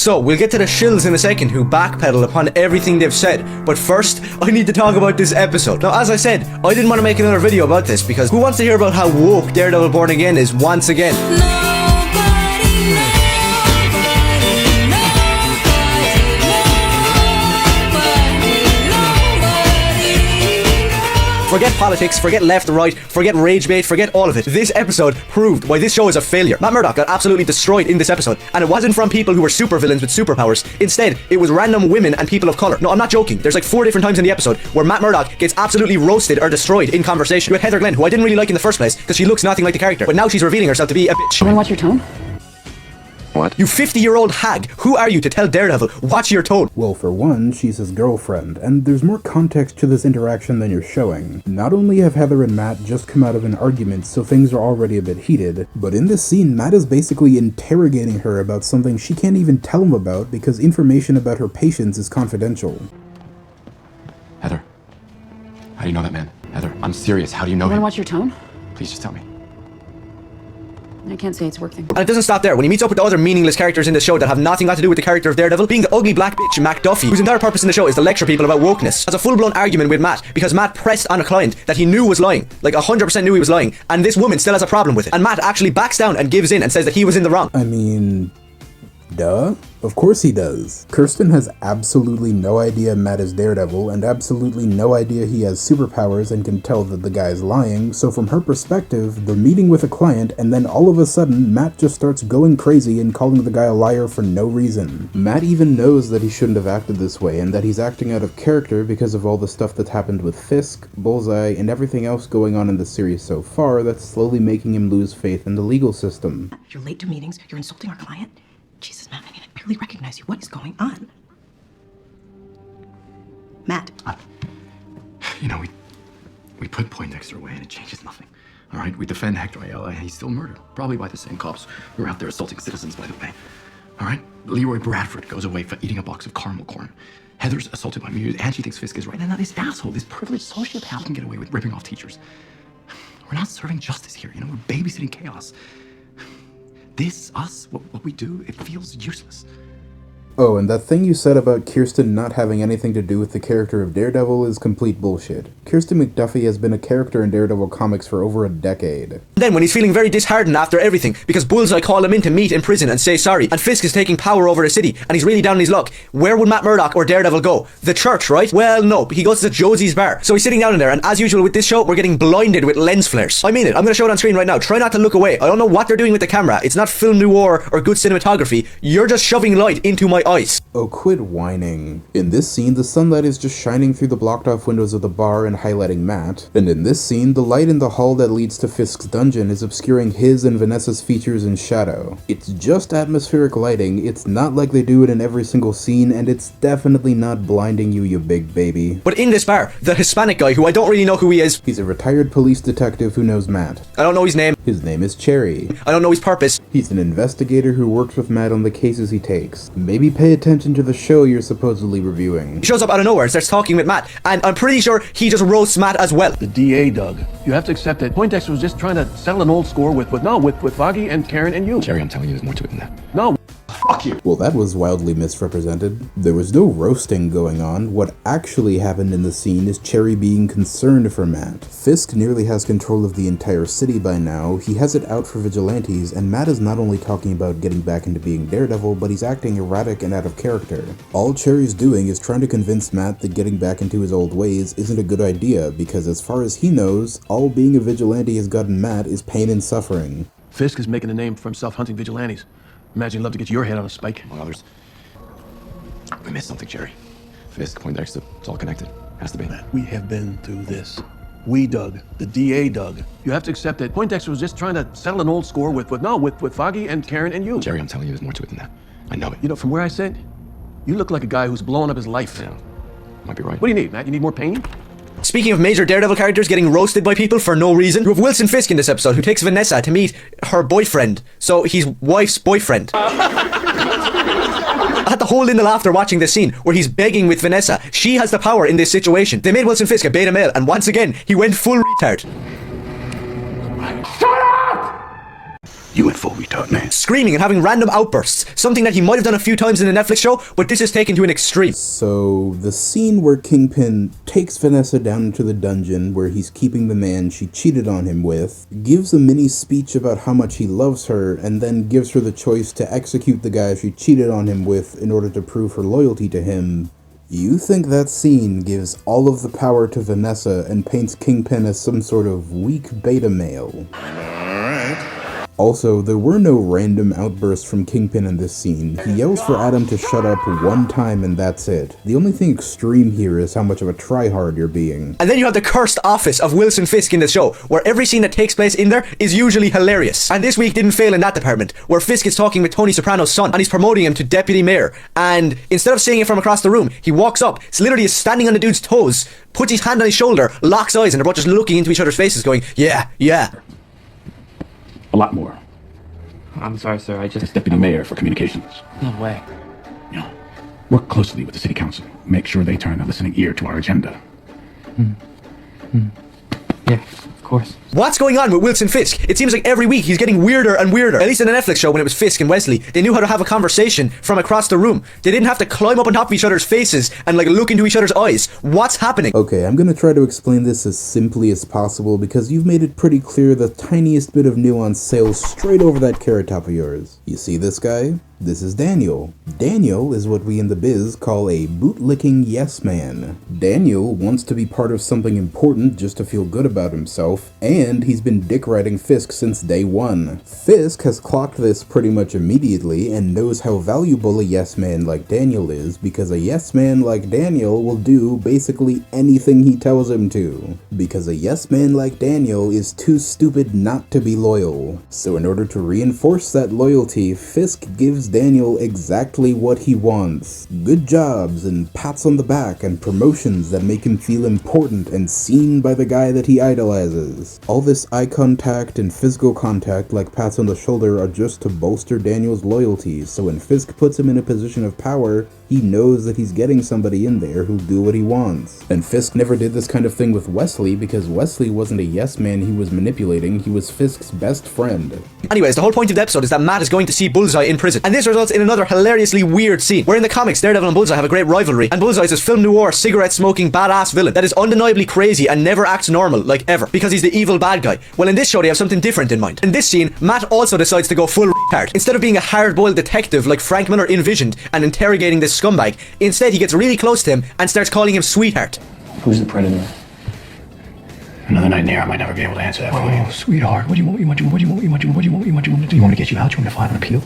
So, we'll get to the shills in a second who backpedal upon everything they've said, but first, I need to talk about this episode. Now, as I said, I didn't want to make another video about this because who wants to hear about how woke Daredevil Born Again is once again? Forget politics, forget left, right, forget rage bait, forget all of it. This episode proved why this show is a failure. Matt Murdock got absolutely destroyed in this episode, and it wasn't from people who were supervillains with superpowers. Instead, it was random women and people of color. No, I'm not joking. There's like 4 different times in the episode where Matt Murdock gets absolutely roasted or destroyed in conversation with Heather Glenn, who I didn't really like in the first place because she looks nothing like the character, but now she's revealing herself to be a bitch. You wanna watch your tone? What? You 50-year-old hag, who are you to tell Daredevil, watch your tone? Well, for one, she's his girlfriend, and there's more context to this interaction than you're showing. Not only have Heather and Matt just come out of an argument, so things are already a bit heated, but in this scene, Matt is basically interrogating her about something she can't even tell him about because information about her patients is confidential. Heather, how do you know that man? Heather, I'm serious. How do you know You wanna him? watch your tone? Please just tell me. I can't say it's a work thing. And it doesn't stop there. When he meets up with the other meaningless characters in the show that have nothing got to do with the character of Daredevil, being the ugly black bitch McDuffie, whose entire purpose in the show is to lecture people about wokeness, has a full-blown argument with Matt because Matt pressed on a client that he knew was lying, like 100% knew he was lying, and this woman still has a problem with it. And Matt actually backs down and gives in and says that he was in the wrong. I mean, duh? Of course he does. Kirsten has absolutely no idea Matt is Daredevil and absolutely no idea he has superpowers and can tell that the guy's lying, so from her perspective, they're meeting with a client and then all of a sudden, Matt just starts going crazy and calling the guy a liar for no reason. Matt even knows that he shouldn't have acted this way and that he's acting out of character because of all the stuff that's happened with Fisk, Bullseye, and everything else going on in the series so far that's slowly making him lose faith in the legal system. You're late to meetings, you're insulting our client. Jesus, Matt, I barely recognize you. What is going on? Matt. You know, we put Poindexter away and it changes nothing. All right? We defend Hector Ayala and he's still murdered. Probably by the same cops who are out there assaulting citizens, by the way. All right? Leroy Bradford goes away for eating a box of caramel corn. Heather's assaulted by me and she thinks Fisk is right. And now this asshole, this privileged sociopath can get away with ripping off teachers. We're not serving justice here. You know, we're babysitting chaos. What we do, it feels useless. Oh, and that thing you said about Kirsten not having anything to do with the character of Daredevil is complete bullshit. Kirsten McDuffie has been a character in Daredevil comics for over a decade. Then when he's feeling very disheartened after everything, because Bullseye called him in to meet in prison and say sorry, and Fisk is taking power over the city, and he's really down on his luck, where would Matt Murdock or Daredevil go? The church, right? Well, no, he goes to Josie's bar. So he's sitting down in there, and as usual with this show, we're getting blinded with lens flares. I mean it, I'm gonna show it on screen right now. Try not to look away. I don't know what they're doing with the camera. It's not film noir or good cinematography. You're just shoving light into my eyes. Oh, quit whining. In this scene, the sunlight is just shining through the blocked-off windows of the bar and highlighting Matt. And in this scene, the light in the hall that leads to Fisk's dungeon is obscuring his and Vanessa's features in shadow. It's just atmospheric lighting, it's not like they do it in every single scene, and it's definitely not blinding you, you big baby. But in this bar, the Hispanic guy, who I don't really know who he is. He's a retired police detective who knows Matt. I don't know his name. His name is Cherry. I don't know his purpose. He's an investigator who works with Matt on the cases he takes. Maybe pay attention to the show you're supposedly reviewing. He shows up out of nowhere and starts talking with Matt, and I'm pretty sure he just roasts Matt as well. The DA, Doug. You have to accept that Poindexter was just trying to settle an old score with Foggy and Karen and you. Jerry, I'm telling you, there's more to it than that. No, fuck you. Well, that was wildly misrepresented. There was no roasting going on. What actually happened in the scene is Cherry being concerned for Matt. Fisk nearly has control of the entire city by now. He has it out for vigilantes, and Matt is not only talking about getting back into being Daredevil, but he's acting erratic and out of character. All Cherry's doing is trying to convince Matt that getting back into his old ways isn't a good idea, because as far as he knows, all being a vigilante has gotten Matt is pain and suffering. Fisk is making a name for himself hunting vigilantes. Imagine he'd love to get your head on a spike. Among others. We missed something, Jerry. Fisk, Poindexter, it's all connected. Has to be. We have been through this. We, Doug. The DA, Doug. You have to accept that Poindexter was just trying to settle an old score with Foggy and Karen and you. Jerry, I'm telling you, there's more to it than that. I know it. You know, from where I sit, you look like a guy who's blowing up his life. Yeah, might be right. What do you need, Matt? You need more pain? Speaking of major Daredevil characters getting roasted by people for no reason, you have Wilson Fisk in this episode who takes Vanessa to meet her boyfriend. So his wife's boyfriend. I had to hold in the laughter watching this scene where he's begging with Vanessa. She has the power in this situation. They made Wilson Fisk a beta male, and once again, he went full retard. Shut up! You went full retard, man. Screaming and having random outbursts, something that he might have done a few times in a Netflix show, but this is taken to an extreme. So, the scene where Kingpin takes Vanessa down into the dungeon where he's keeping the man she cheated on him with, gives a mini speech about how much he loves her, and then gives her the choice to execute the guy she cheated on him with in order to prove her loyalty to him. You think that scene gives all of the power to Vanessa and paints Kingpin as some sort of weak beta male. Also, there were no random outbursts from Kingpin in this scene. He yells for Adam to shut up one time and that's it. The only thing extreme here is how much of a tryhard you're being. And then you have the cursed office of Wilson Fisk in the show, where every scene that takes place in there is usually hilarious. And this week didn't fail in that department, where Fisk is talking with Tony Soprano's son, and he's promoting him to deputy mayor. And instead of seeing it from across the room, he walks up, literally is standing on the dude's toes, puts his hand on his shoulder, locks eyes, and they're both just looking into each other's faces going, yeah, yeah. A lot more. I'm sorry, sir. I As just... deputy mayor for communications. No way. You know, work closely with the city council. Make sure they turn a listening ear to our agenda. Yeah, of course. What's going on with Wilson Fisk? It seems like every week he's getting weirder and weirder. At least in the Netflix show when it was Fisk and Wesley, they knew how to have a conversation from across the room. They didn't have to climb up on top of each other's faces and like look into each other's eyes. What's happening? Okay, I'm gonna try to explain this as simply as possible because you've made it pretty clear the tiniest bit of nuance sails straight over that carrot top of yours. You see this guy? This is Daniel. Daniel is what we in the biz call a bootlicking yes man. Daniel wants to be part of something important just to feel good about himself, and he's been dick riding Fisk since day one. Fisk has clocked this pretty much immediately and knows how valuable a yes man like Daniel is because a yes man like Daniel will do basically anything he tells him to. Because a yes man like Daniel is too stupid not to be loyal. So in order to reinforce that loyalty, Fisk gives Daniel exactly what he wants. Good jobs and pats on the back and promotions that make him feel important and seen by the guy that he idolizes. All this eye contact and physical contact like pats on the shoulder are just to bolster Daniel's loyalty, so when Fisk puts him in a position of power, he knows that he's getting somebody in there who'll do what he wants. And Fisk never did this kind of thing with Wesley because Wesley wasn't a yes man he was manipulating, he was Fisk's best friend. Anyways, the whole point of the episode is that Matt is going to see Bullseye in prison, and this results in another hilariously weird scene, where in the comics, Daredevil and Bullseye have a great rivalry, and Bullseye is this film noir, cigarette-smoking, badass villain that is undeniably crazy and never acts normal, like ever, because he's the evil bad guy. Well, in this show, they have something different in mind. In this scene, Matt also decides to go full retard. Instead of being a hard-boiled detective like Frank Miller envisioned and interrogating this scumbag, instead he gets really close to him and starts calling him sweetheart. Who's the predator? Another night in the air, I might never be able to answer that for you. Sweetheart, what do you want? What do you want? What do you want? What do you want? What do you want? Do you want me to get you out? Do you want me to file an appeal?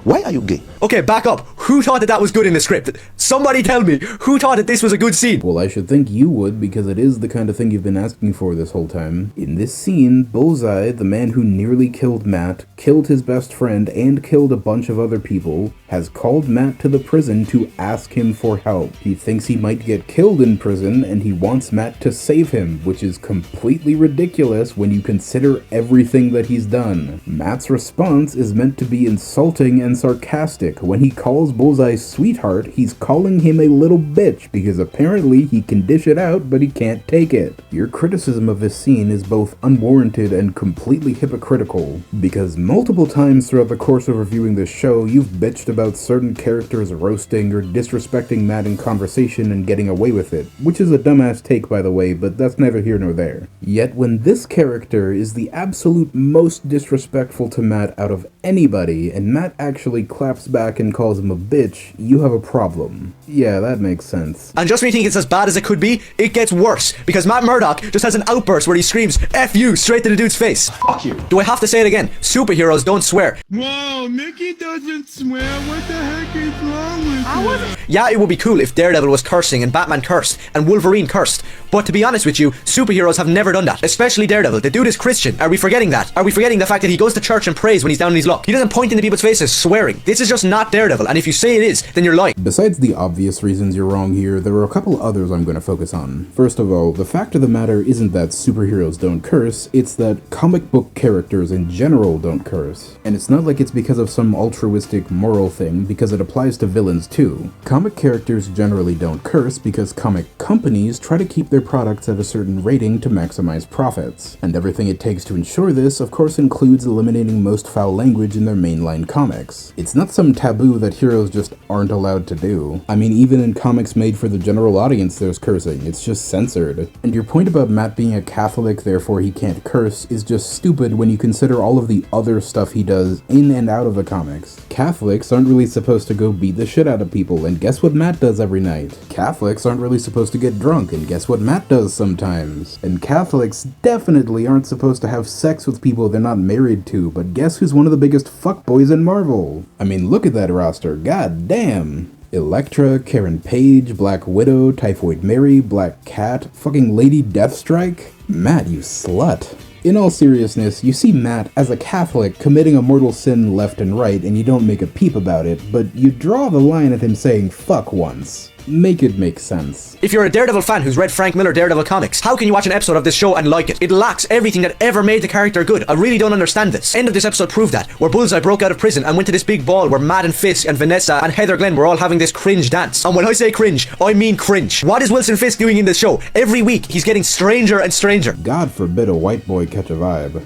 Why are you gay? Okay, back up. Who thought that that was good in the script? Somebody tell me, who thought that this was a good scene? Well, I should think you would, because it is the kind of thing you've been asking for this whole time. In this scene, Bullseye, the man who nearly killed Matt, killed his best friend, and killed a bunch of other people, has called Matt to the prison to ask him for help. He thinks he might get killed in prison, and he wants Matt to save him, which is completely ridiculous when you consider everything that he's done. Matt's response is meant to be insulting and sarcastic. When he calls Bullseye sweetheart, he's calling him a little bitch because apparently he can dish it out, but he can't take it. Your criticism of this scene is both unwarranted and completely hypocritical, because multiple times throughout the course of reviewing this show, you've bitched about certain characters roasting or disrespecting Matt in conversation and getting away with it, which is a dumbass take by the way, but that's neither here nor there. Yet when this character is the absolute most disrespectful to Matt out of anybody, and Matt actually claps back and calls him a bitch, you have a problem. Yeah, that makes sense. And just when you think it's as bad as it could be, it gets worse, because Matt Murdock just has an outburst where he screams, F you, straight to the dude's face. Fuck you. Do I have to say it again? Superheroes don't swear. Whoa, Mickey doesn't swear. What the heck is wrong with you? Yeah, it would be cool if Daredevil was cursing and Batman cursed and Wolverine cursed, but to be honest with you, superheroes have never done that, especially Daredevil. The dude is Christian. Are we forgetting that? Are we forgetting the fact that he goes to church and prays when he's down on his luck? He doesn't point into people's faces swearing. This is just not Daredevil, and if you say it is, then you're lying. Besides the obvious reasons you're wrong here, there are a couple others I'm going to focus on. First of all, the fact of the matter isn't that superheroes don't curse, it's that comic book characters in general don't curse. And it's not like it's because of some altruistic moral thing, because it applies to villains too. Comic characters generally don't curse because comic companies try to keep their their products at a certain rating to maximize profits. And everything it takes to ensure this, of course, includes eliminating most foul language in their mainline comics. It's not some taboo that heroes just aren't allowed to do. I mean, even in comics made for the general audience there's cursing, it's just censored. And your point about Matt being a Catholic, therefore he can't curse, is just stupid when you consider all of the other stuff he does in and out of the comics. Catholics aren't really supposed to go beat the shit out of people, and guess what Matt does every night? Catholics aren't really supposed to get drunk, and guess what Matt does sometimes? And Catholics definitely aren't supposed to have sex with people they're not married to, but guess who's one of the biggest fuckboys in Marvel? I mean, look at that roster, god damn! Elektra, Karen Page, Black Widow, Typhoid Mary, Black Cat, fucking Lady Deathstrike? Matt, you slut. In all seriousness, you see Matt as a Catholic committing a mortal sin left and right and you don't make a peep about it, but you draw the line at him saying fuck once. Make it make sense. If you're a Daredevil fan who's read Frank Miller Daredevil comics, how can you watch an episode of this show and like it? It lacks everything that ever made the character good. I really don't understand this. End of this episode proved that, where Bullseye broke out of prison and went to this big ball where Matt and Fisk and Vanessa and Heather Glenn were all having this cringe dance. And when I say cringe, I mean cringe. What is Wilson Fisk doing in this show? Every week, he's getting stranger and stranger. God forbid a white boy catch a vibe.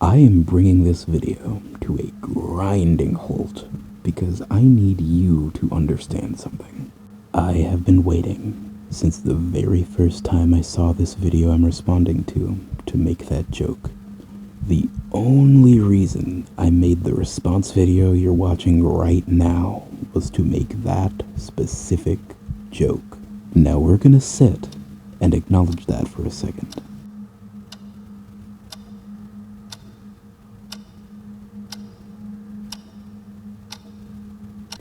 I am bringing this video to a grinding halt because I need you to understand something. I have been waiting since the very first time I saw this video I'm responding to make that joke. The only reason I made the response video you're watching right now was to make that specific joke. Now we're gonna sit and acknowledge that for a second.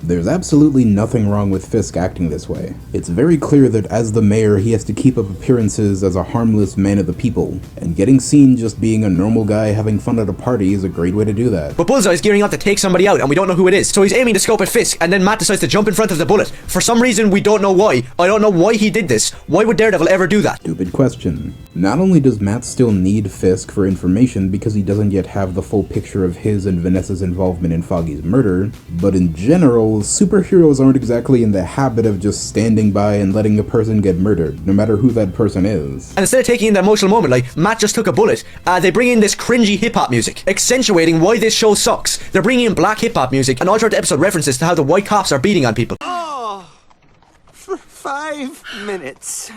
There's absolutely nothing wrong with Fisk acting this way. It's very clear that as the mayor, he has to keep up appearances as a harmless man of the people, and getting seen just being a normal guy having fun at a party is a great way to do that. But Bullseye's gearing up to take somebody out and we don't know who it is, so he's aiming to scope at Fisk and then Matt decides to jump in front of the bullet. For some reason we don't know why. I don't know why he did this. Why would Daredevil ever do that? Stupid question. Not only does Matt still need Fisk for information because he doesn't yet have the full picture of his and Vanessa's involvement in Foggy's murder, but in general, superheroes aren't exactly in the habit of just standing by and letting a person get murdered, no matter who that person is. And instead of taking in the emotional moment like Matt just took a bullet, they bring in this cringy hip-hop music, accentuating why this show sucks. They're bringing in black hip-hop music and all throughout the episode references to how the white cops are beating on people. Oh, for 5 minutes.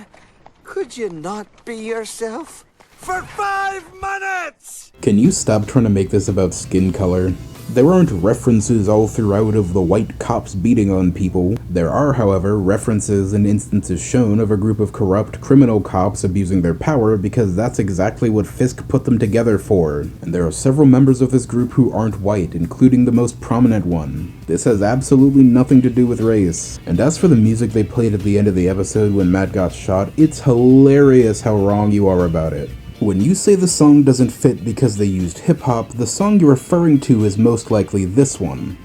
Could you not be yourself? For 5 minutes! Can you stop trying to make this about skin color? There aren't references all throughout of the white cops beating on people. There are, however, references and instances shown of a group of corrupt criminal cops abusing their power because that's exactly what Fisk put them together for. And there are several members of this group who aren't white, including the most prominent one. This has absolutely nothing to do with race. And as for the music they played at the end of the episode when Matt got shot, it's hilarious how wrong you are about it. When you say the song doesn't fit because they used hip-hop, the song you're referring to is most likely this one.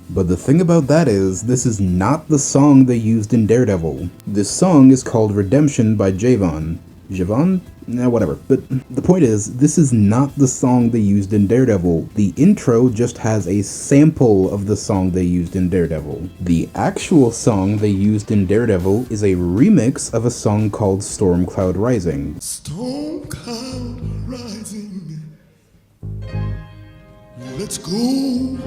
But the thing about that is, this is not the song they used in Daredevil. This song is called Redemption by Javon. Javon? Nah, whatever. But the point is, this is not the song they used in Daredevil. The intro just has a sample of the song they used in Daredevil. The actual song they used in Daredevil is a remix of a song called Storm Cloud Rising. Storm cloud rising. Let's go.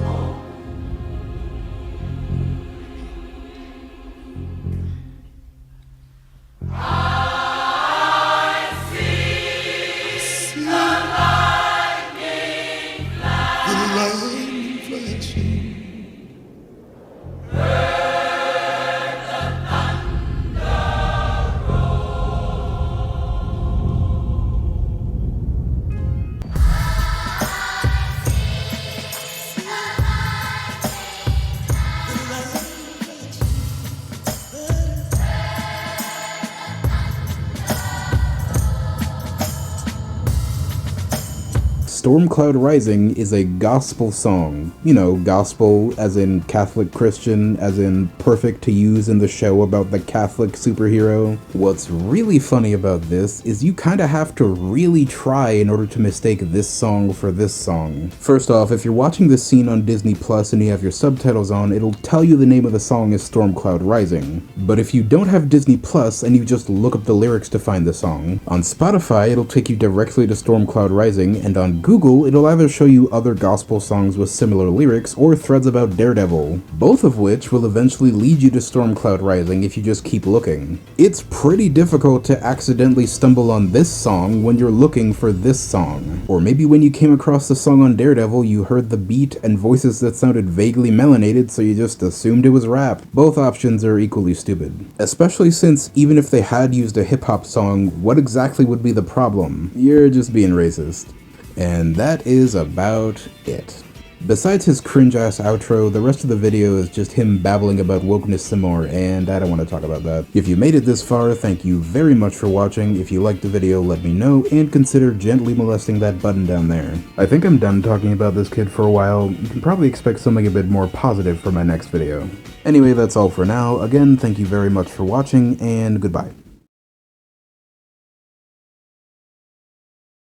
Storm Cloud Rising is a gospel song. You know, gospel as in Catholic Christian, as in perfect to use in the show about the Catholic superhero. What's really funny about this is you kinda have to really try in order to mistake this song for this song. First off, if you're watching this scene on Disney Plus and you have your subtitles on, it'll tell you the name of the song is Storm Cloud Rising. But if you don't have Disney Plus and you just look up the lyrics to find the song, on Spotify it'll take you directly to Storm Cloud Rising, and on Google it'll either show you other gospel songs with similar lyrics or threads about Daredevil, both of which will eventually lead you to Storm Cloud Rising if you just keep looking. It's pretty difficult to accidentally stumble on this song when you're looking for this song. Or maybe when you came across the song on Daredevil you heard the beat and voices that sounded vaguely melanated so you just assumed it was rap. Both options are equally stupid. Especially since even if they had used a hip-hop song, what exactly would be the problem? You're just being racist. And that is about it. Besides his cringe-ass outro, the rest of the video is just him babbling about wokeness some more, and I don't want to talk about that. If you made it this far, thank you very much for watching. If you liked the video, let me know, and consider gently molesting that button down there. I think I'm done talking about this kid for a while. You can probably expect something a bit more positive for my next video. Anyway, that's all for now. Again, thank you very much for watching, and goodbye.